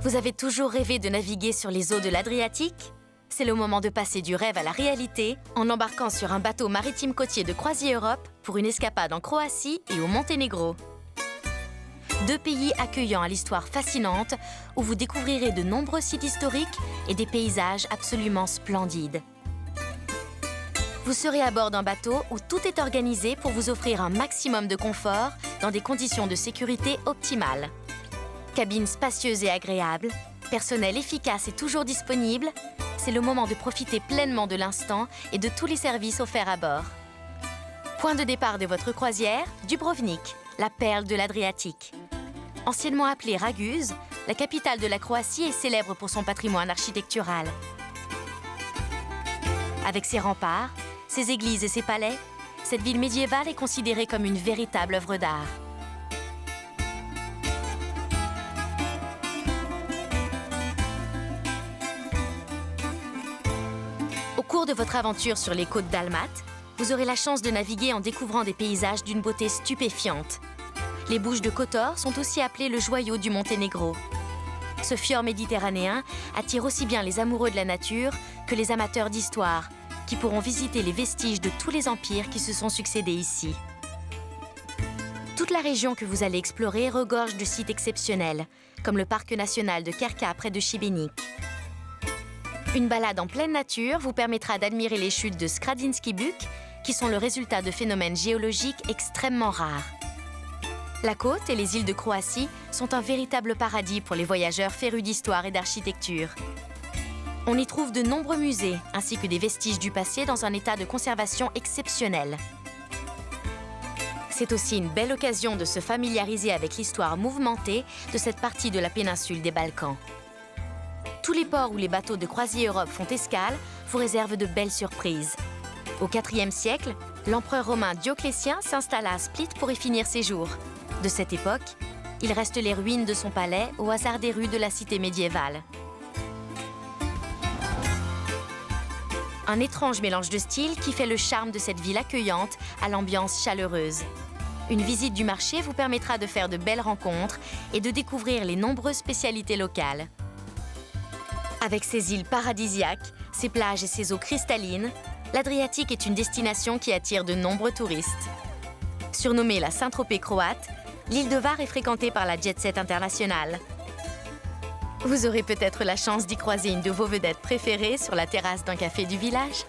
Vous avez toujours rêvé de naviguer sur les eaux de l'Adriatique? C'est le moment de passer du rêve à la réalité en embarquant sur un bateau maritime côtier de CroisiEurope pour une escapade en Croatie et au Monténégro. Deux pays accueillants à l'histoire fascinante où vous découvrirez de nombreux sites historiques et des paysages absolument splendides. Vous serez à bord d'un bateau où tout est organisé pour vous offrir un maximum de confort dans des conditions de sécurité optimales. Cabine spacieuse et agréable, personnel efficace et toujours disponible, c'est le moment de profiter pleinement de l'instant et de tous les services offerts à bord. Point de départ de votre croisière, Dubrovnik, la perle de l'Adriatique. Anciennement appelée Raguse, la capitale de la Croatie est célèbre pour son patrimoine architectural. Avec ses remparts, ses églises et ses palais, cette ville médiévale est considérée comme une véritable œuvre d'art. Au cours de votre aventure sur les côtes dalmates, vous aurez la chance de naviguer en découvrant des paysages d'une beauté stupéfiante. Les Bouches de Kotor sont aussi appelées le joyau du Monténégro. Ce fjord méditerranéen attire aussi bien les amoureux de la nature que les amateurs d'histoire, qui pourront visiter les vestiges de tous les empires qui se sont succédés ici. Toute la région que vous allez explorer regorge de sites exceptionnels, comme le parc national de Krka près de Šibenik. Une balade en pleine nature vous permettra d'admirer les chutes de Skradinski Buk, qui sont le résultat de phénomènes géologiques extrêmement rares. La côte et les îles de Croatie sont un véritable paradis pour les voyageurs férus d'histoire et d'architecture. On y trouve de nombreux musées, ainsi que des vestiges du passé dans un état de conservation exceptionnel. C'est aussi une belle occasion de se familiariser avec l'histoire mouvementée de cette partie de la péninsule des Balkans. Tous les ports où les bateaux de CroisiEurope font escale vous réservent de belles surprises. Au IVe siècle, l'empereur romain Dioclétien s'installa à Split pour y finir ses jours. De cette époque, il reste les ruines de son palais au hasard des rues de la cité médiévale. Un étrange mélange de styles qui fait le charme de cette ville accueillante à l'ambiance chaleureuse. Une visite du marché vous permettra de faire de belles rencontres et de découvrir les nombreuses spécialités locales. Avec ses îles paradisiaques, ses plages et ses eaux cristallines, l'Adriatique est une destination qui attire de nombreux touristes. Surnommée la Saint-Tropez croate, l'île de Hvar est fréquentée par la jet-set internationale. Vous aurez peut-être la chance d'y croiser une de vos vedettes préférées sur la terrasse d'un café du village.